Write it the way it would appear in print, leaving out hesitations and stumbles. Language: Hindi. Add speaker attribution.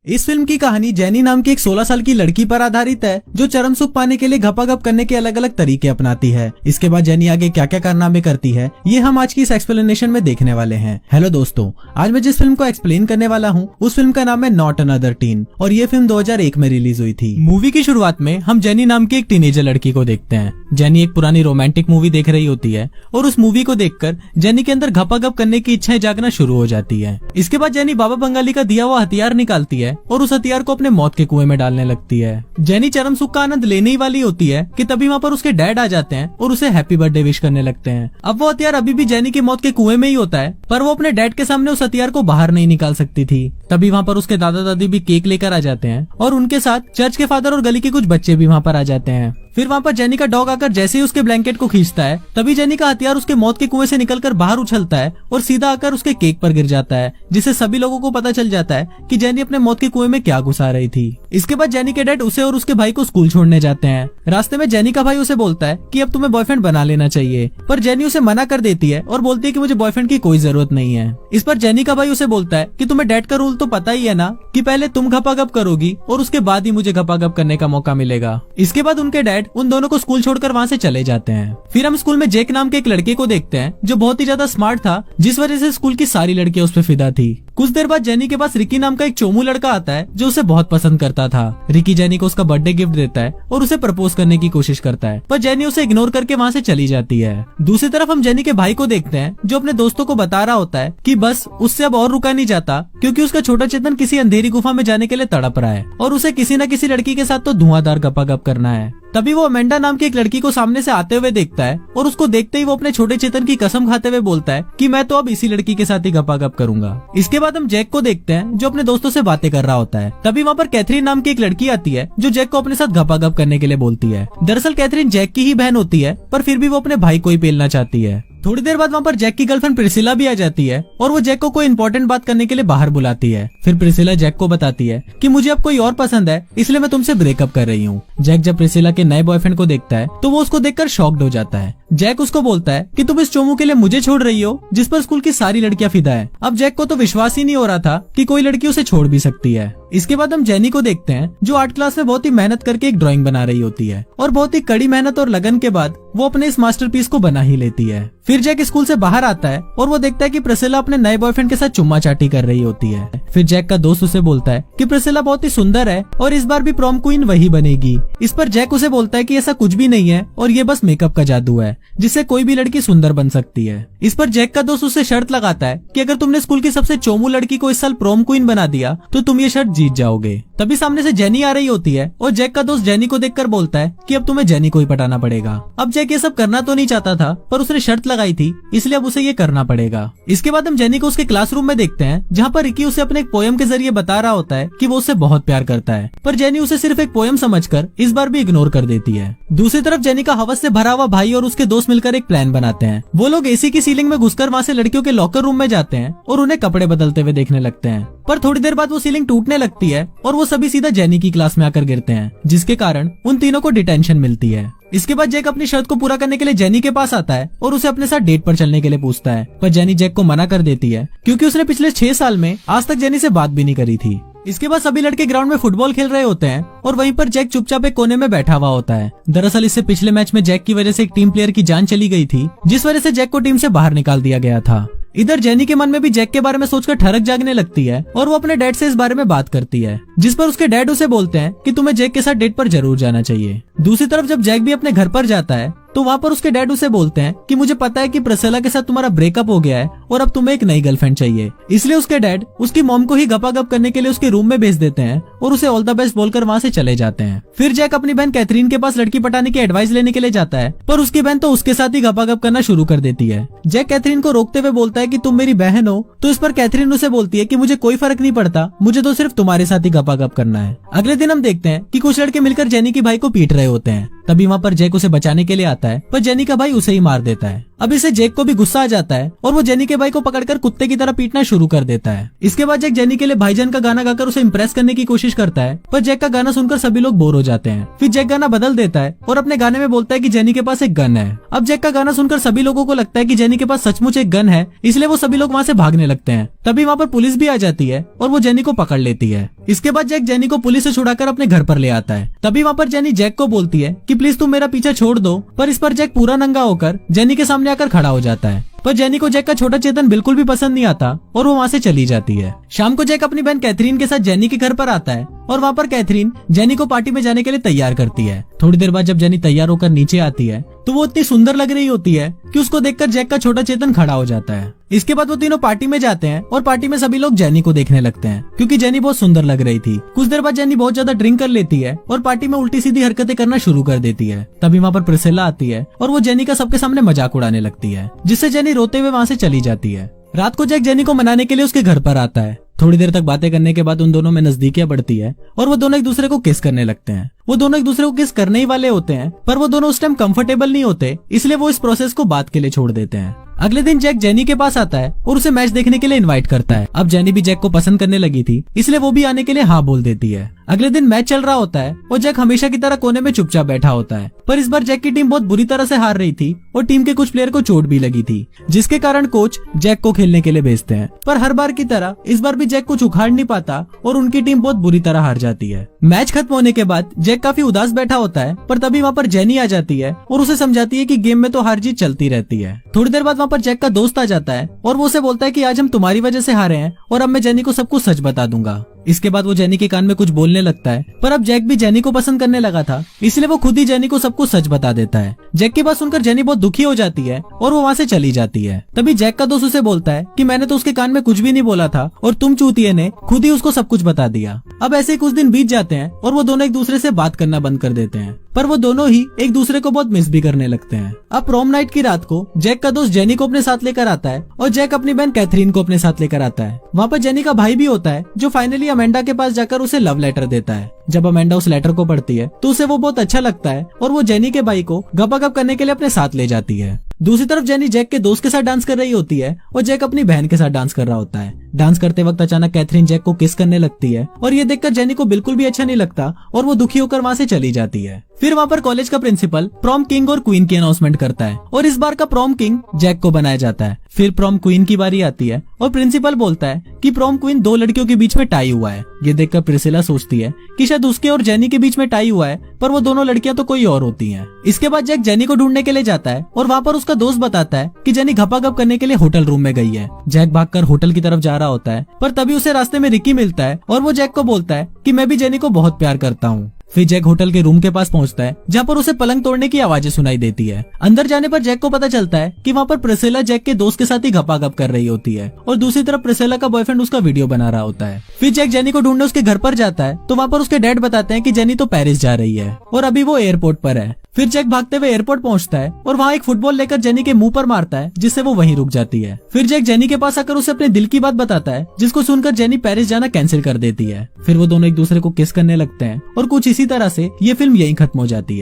Speaker 1: इस फिल्म की कहानी जेनी नाम की एक 16 साल की लड़की पर आधारित है जो चरम सुख पाने के लिए घपाघप करने के अलग अलग तरीके अपनाती है। इसके बाद जेनी आगे क्या क्या कारनामे करती है ये हम आज की इस एक्सप्लेनेशन में देखने वाले हैं। हेलो दोस्तों, आज मैं जिस फिल्म को एक्सप्लेन करने वाला हूँ उस फिल्म का नाम है नॉट अनदर टीन और ये फिल्म 2001 में रिलीज हुई थी। मूवी की शुरुआत में हम जेनी नाम की एक टीनेजर लड़की को देखते हैं। जेनी एक पुरानी रोमांटिक मूवी देख रही होती है और उस मूवी को देखकर जेनी के अंदर घपाघप करने की इच्छाएं जागना शुरू हो जाती है। इसके बाद जेनी बाबा बंगाली का दिया हुआ हथियार निकालती है और उस हथियार को अपने मौत के कुएं में डालने लगती है। जेनी चरम सुख का आनंद लेने ही वाली होती है कि तभी वहाँ पर उसके डैड आ जाते हैं और उसे हैप्पी बर्थडे विश करने लगते हैं। अब वो हथियार अभी भी जेनी की मौत के कुएं में ही होता है, पर वो अपने डैड के सामने उस हथियार को बाहर नहीं निकाल सकती थी। तभी वहाँ पर उसके दादा दादी भी केक लेकर आ जाते हैं और उनके साथ चर्च के फादर और गली के कुछ बच्चे भी वहाँ पर आ जाते हैं। फिर वहाँ पर जेनी का डॉग आकर जैसे ही उसके ब्लैंकेट को खींचता है तभी जेनी का हथियार उसके मौत के कुएं से निकलकर बाहर उछलता है और सीधा आकर उसके केक पर गिर जाता है, जिससे सभी लोगों को पता चल जाता है कि जेनी अपने मौत के कुएं में क्या घुसा रही थी। इसके बाद जेनी के डैड उसे और उसके भाई को स्कूल छोड़ने जाते हैं। रास्ते में जेनी का भाई उसे बोलता है कि अब तुम्हें बॉयफ्रेंड बना लेना चाहिए, पर जेनी उसे मना कर देती है और बोलती है कि मुझे बॉयफ्रेंड की कोई जरूरत नहीं है। इस पर जेनी का भाई उसे बोलता है कि तुम्हें डैड का रूल तो पता ही है ना कि पहले तुम घपाघप करोगी और उसके बाद ही मुझे घपाघप करने का मौका मिलेगा। इसके बाद उनके डैड उन दोनों को स्कूल छोड़कर वहाँ से चले जाते हैं। फिर हम स्कूल में जैक नाम के एक लड़के को देखते हैं जो बहुत ही ज्यादा स्मार्ट था, जिस वजह से स्कूल की सारी लड़कियां उस पर फिदा थी। कुछ देर बाद जेनी के पास रिकी नाम का एक चोमू लड़का आता है जो उसे बहुत पसंद करता था। रिकी जेनी को उसका बर्थडे गिफ्ट देता है और उसे प्रपोज करने की कोशिश करता है, पर जेनी उसे इग्नोर करके वहाँ से चली जाती है। दूसरी तरफ हम जेनी के भाई को देखते हैं जो अपने दोस्तों को बता रहा होता है कि बस उससे अब और रुका नहीं जाता, क्योंकि उसका छोटा चेतन किसी अंधेरी गुफा में जाने के लिए तड़प रहा है और उसे किसी न किसी लड़की के साथ तो धुआंधार घपाघप करना है। तभी वो अमेंडा नाम की एक लड़की को सामने से आते हुए देखता है और उसको देखते ही वो अपने छोटे चेतन की कसम खाते हुए बोलता है कि मैं तो अब इसी लड़की के साथ ही घपाघप करूंगा। इसके बाद हम जैक को देखते हैं जो अपने दोस्तों से बातें कर रहा होता है। तभी वहाँ पर कैथरीन नाम की एक लड़की आती है जो जैक को अपने साथ घपाघप करने के लिए बोलती है। दरअसल कैथरीन जैक की ही बहन होती है, पर फिर भी वो अपने भाई को ही पेलना चाहती है। थोड़ी देर बाद वहाँ पर जैक की गर्लफ्रेंड प्रिसिला भी आ जाती है और वो जैक को कोई इंपॉर्टेंट बात करने के लिए बाहर बुलाती है। फिर प्रिसिला जैक को बताती है कि मुझे अब कोई और पसंद है, इसलिए मैं तुमसे ब्रेकअप कर रही हूँ। जैक जब प्रिसिला के नए बॉयफ्रेंड को देखता है तो वो उसको देखकर शॉक्ड हो जाता है। जैक उसको बोलता है कि तुम इस चोमू के लिए मुझे छोड़ रही हो जिस पर स्कूल की सारी लड़कियां फिदा है। अब जैक को तो विश्वास ही नहीं हो रहा था कि कोई लड़की उसे छोड़ भी सकती है। इसके बाद हम जेनी को देखते हैं जो आर्ट क्लास में बहुत ही मेहनत करके एक ड्राइंग बना रही होती है और बहुत ही कड़ी मेहनत और लगन के बाद वो अपने इस मास्टरपीस को बना ही लेती है। फिर जैक स्कूल से बाहर आता है और वो देखता है कि प्रिसिला अपने नए बॉयफ्रेंड के साथ चुम्मा चाटी कर रही होती है। फिर जैक का दोस्त उसे बोलता है कि प्रिसिला बहुत ही सुंदर है और इस बार भी प्रॉम क्वीन वही बनेगी। इस पर जैक उसे बोलता है कि ऐसा कुछ भी नहीं है और ये बस मेकअप का जादू है जिससे कोई भी लड़की सुंदर बन सकती है। इस पर जैक का दोस्त उसे शर्त लगाता है कि अगर तुमने स्कूल की सबसे चोमू लड़की को इस साल प्रॉम क्वीन बना दिया तो तुम ये शर्त जीत जाओगे। तभी सामने से जेनी आ रही होती है और जैक का दोस्त जेनी को देखकर बोलता है कि अब तुम्हें जेनी को ही पटाना पड़ेगा। अब जैक ये सब करना तो नहीं चाहता था, पर उसने शर्त लगाई थी इसलिए अब उसे ये करना पड़ेगा। इसके बाद हम जेनी को उसके क्लासरूम में देखते हैं जहाँ पर रिकी उसे अपने एक पोयम के जरिए बता रहा होता है कि वो उससे बहुत प्यार करता है, पर जेनी उसे सिर्फ एक पोयम समझकर इस बार भी इग्नोर कर देती है। दूसरी तरफ जेनी का हवस से भरा हुआ भाई और उसके दोस्त मिलकर एक प्लान बनाते हैं। वो लोग एसी की सीलिंग में घुसकर वहाँ से लड़कियों के लॉकर रूम में जाते हैं और उन्हें कपड़े बदलते हुए देखने लगते हैं, पर थोड़ी देर बाद वो सीलिंग टूटने लगती है और वो सभी सीधा जेनी की क्लास में आकर गिरते हैं, जिसके कारण उन तीनों को डिटेंशन मिलती है। इसके बाद जैक अपनी शर्त को पूरा करने के लिए जेनी के पास आता है और उसे अपने साथ डेट पर चलने के लिए पूछता है, पर जेनी जैक को मना कर देती है क्योंकि उसने पिछले 6 साल में आज तक जेनी से बात भी नहीं करी थी। इसके बाद सभी लड़के ग्राउंड में फुटबॉल खेल रहे होते हैं और वहीं पर जैक चुपचाप एक कोने में बैठा हुआ होता है। दरअसल इससे पिछले मैच में जैक की वजह से एक टीम प्लेयर की जान चली गई थी, जिस वजह से जैक को टीम से बाहर निकाल दिया गया था। इधर जेनी के मन में भी जैक के बारे में सोचकर ठरक जागने लगती है और वो अपने डैड से इस बारे में बात करती है, जिस पर उसके डैड उसे बोलते हैं कि तुम्हें जैक के साथ डेट पर जरूर जाना चाहिए। दूसरी तरफ जब जैक भी अपने घर पर जाता है तो वहाँ पर उसके डैड उसे बोलते हैं कि मुझे पता है कि प्रिसिला के साथ तुम्हारा ब्रेकअप हो गया है और अब तुम्हें एक नई गर्लफ्रेंड चाहिए। इसलिए उसके डैड उसकी मॉम को ही घपाघप करने के लिए उसके रूम में भेज देते हैं और उसे ऑल द बेस्ट बोलकर वहाँ से चले जाते हैं। फिर जैक अपनी बहन कैथरीन के पास लड़की पटाने की एडवाइस लेने के लिए जाता है, पर उसकी बहन तो उसके साथ ही घपाघप करना शुरू कर देती है। जैक कैथरीन को रोकते हुए बोलता है कि तुम मेरी बहन हो, तो इस पर कैथरीन उसे बोलती है कि मुझे कोई फर्क नहीं पड़ता, मुझे तो सिर्फ तुम्हारे साथ ही घपाघप करना है। अगले दिन हम देखते हैं कि कुछ लड़के मिलकर जेनी के भाई को पीट रहे होते हैं। तभी वहाँ पर जैक उसे बचाने के लिए आता है, पर जेनी का भाई उसे ही मार देता है। अब इसे जैक को भी गुस्सा आ जाता है और वो जेनी के भाई को पकड़कर कुत्ते की तरह पीटना शुरू कर देता है। इसके बाद जैक जेनी के लिए भाईजान का गाना गाकर उसे इम्प्रेस करने की कोशिश करता है, पर जैक का गाना सुनकर सभी लोग बोर हो जाते हैं। फिर जैक गाना बदल देता है और अपने गाने में बोलता है कि जेनी के पास एक गन है। अब जैक का गाना सुनकर सभी लोगों को लगता है कि जेनी के पास सचमुच एक गन है, इसलिए वो सभी लोग वहाँ से भागने लगते हैं। तभी वहाँ पर पुलिस भी आ जाती है और वो जेनी को पकड़ लेती है। इसके बाद जैक जेनी को पुलिस से छुड़ाकर अपने घर पर ले आता है। तभी वहाँ पर जेनी जैक को बोलती है कि प्लीज तुम मेरा पीछा छोड़ दो, पर इस पर जैक पूरा नंगा होकर जेनी के सामने आकर खड़ा हो जाता है। पर जेनी को जैक का छोटा चेतन बिल्कुल भी पसंद नहीं आता और वो वहाँ से चली जाती है। शाम को जैक अपनी बहन कैथरीन के साथ जेनी के घर पर आता है और वहाँ पर कैथरीन जेनी को पार्टी में जाने के लिए तैयार करती है। थोड़ी देर बाद जब जेनी तैयार होकर नीचे आती है तो वो इतनी सुंदर लग रही होती है कि उसको देखकर जैक का छोटा चेतन खड़ा हो जाता है। इसके बाद वो तीनों पार्टी में जाते हैं और पार्टी में सभी लोग जेनी को देखने लगते हैं क्योंकि जेनी बहुत सुंदर लग रही थी। कुछ देर बाद जेनी बहुत ज्यादा ड्रिंक कर लेती है और पार्टी में उल्टी सीधी हरकतें करना शुरू कर देती है। तभी वहाँ पर प्रिसिला आती है और वो जेनी का सबके सामने मजाक उड़ाने लगती है, जिससे जेनी रोते हुए वहाँ से चली जाती है। रात को जैक जेनी को मनाने के लिए उसके घर पर आता है। थोड़ी देर तक बातें करने के बाद उन दोनों में नजदीकियां बढ़ती है और वो दोनों एक दूसरे को किस करने लगते हैं। वो दोनों एक दूसरे को किस करने ही वाले होते हैं, पर वो दोनों उस टाइम कंफर्टेबल नहीं होते, इसलिए वो इस प्रोसेस को बात के लिए छोड़ देते हैं। अगले दिन जैक जेनी के पास आता है और उसे मैच देखने के लिए इनवाइट करता है। अब जेनी भी जैक को पसंद करने लगी थी, इसलिए वो भी आने के लिए हाँ बोल देती है। अगले दिन मैच चल रहा होता है और जैक हमेशा की तरह कोने में चुपचाप बैठा होता है, पर इस बार जैक की टीम बहुत बुरी तरह से हार रही थी और टीम के कुछ प्लेयर को चोट भी लगी थी, जिसके कारण कोच जैक को खेलने के लिए भेजते हैं। पर हर बार की तरह इस बार भी जैक कुछ उखाड़ नहीं पाता और उनकी टीम बहुत बुरी तरह हार जाती है। मैच खत्म होने के बाद जैक काफी उदास बैठा होता है, पर तभी वहाँ पर जेनी आ जाती है और उसे समझाती है कि गेम में तो हार जीत चलती रहती है। थोड़ी देर बाद वहाँ पर जैक का दोस्त आ जाता है और वो उसे बोलता है कि आज हम तुम्हारी वजह से हारे हैं और अब मैं जेनी को सब कुछ सच बता दूंगा। इसके बाद वो जेनी के कान में कुछ बोलने लगता है, पर अब जैक भी जेनी को पसंद करने लगा था, इसलिए वो खुद ही जेनी को सब कुछ सच बता देता है। जैक की बात सुनकर जेनी बहुत दुखी हो जाती है और वो वहाँ से चली जाती है। तभी जैक का दोस्त उसे बोलता है कि मैंने तो उसके कान में कुछ भी नहीं बोला था और तुम चूतिए ने खुद ही उसको सब कुछ बता दिया। अब ऐसे ही कुछ दिन बीत जाते हैं और वो दोनों एक दूसरे से बात करना बंद कर देते हैं, पर वो दोनों ही एक दूसरे को बहुत मिस भी करने लगते हैं। अब प्रोम नाइट की रात को जैक का दोस्त जेनी को अपने साथ लेकर आता है और जैक अपनी बहन कैथरीन को अपने साथ लेकर आता है। वहाँ पर जेनी का भाई भी होता है जो फाइनली अमेंडा के पास जाकर उसे लव लेटर देता है। जब अमेंडा उस लेटर को पढ़ती है तो उसे वो बहुत अच्छा लगता है और वो जेनी के भाई को गपागप करने के लिए अपने साथ ले जाती है। दूसरी तरफ जेनी जैक के दोस्त के साथ डांस कर रही होती है और जैक अपनी बहन के साथ डांस कर रहा होता है। डांस करते वक्त अचानक कैथरीन जैक को किस करने लगती है और ये देखकर जेनी को बिल्कुल भी अच्छा नहीं लगता और वो दुखी होकर वहाँ से चली जाती है। फिर वहाँ पर कॉलेज का प्रिंसिपल प्रॉम किंग और क्वीन की अनाउंसमेंट करता है और इस बार का प्रॉम किंग जैक को बनाया जाता है। फिर प्रॉम क्वीन की बारी आती है और प्रिंसिपल बोलता है कि प्रॉम क्वीन दो लड़कियों के बीच में टाई हुआ है। ये देखकर प्रिसिला सोचती है कि शायद उसके और जेनी के बीच में टाई हुआ है, पर वो दोनों लड़कियां तो कोई और होती हैं। इसके बाद जैक जेनी को ढूंढने के लिए जाता है और वहाँ पर उसका दोस्त बताता है कि जेनी घपाघप करने के लिए होटल रूम में गई है। जैक भागकर होटल की तरफ जा रहा होता है, पर तभी उसे रास्ते में रिकी मिलता है और वो जैक को बोलता है कि मैं भी जेनी को बहुत प्यार करता हूँ। फिर जैक होटल के रूम के पास पहुंचता है जहाँ पर उसे पलंग तोड़ने की आवाजें सुनाई देती है। अंदर जाने पर जैक को पता चलता है कि वहाँ पर प्रिसिला जैक के दोस्त के साथ ही घपाघप कर रही होती है और दूसरी तरफ प्रिसिला का बॉयफ्रेंड उसका वीडियो बना रहा होता है। फिर जैक जेनी को ढूंढने उसके घर पर जाता है तो वहाँ पर उसके डैड बताते हैं कि जेनी तो पेरिस जा रही है और अभी वो एयरपोर्ट पर है। फिर जैक भागते हुए एयरपोर्ट पहुंचता है और वहाँ एक फुटबॉल लेकर जेनी के मुंह पर मारता है, जिससे वो वहीं रुक जाती है। फिर जैक जेनी के पास आकर उसे अपने दिल की बात बताता है, जिसको सुनकर जेनी पेरिस जाना कैंसिल कर देती है। फिर वो दोनों एक दूसरे को किस करने लगते हैं और कुछ इसी तरह से ये फिल्म यहीं खत्म हो जाती है।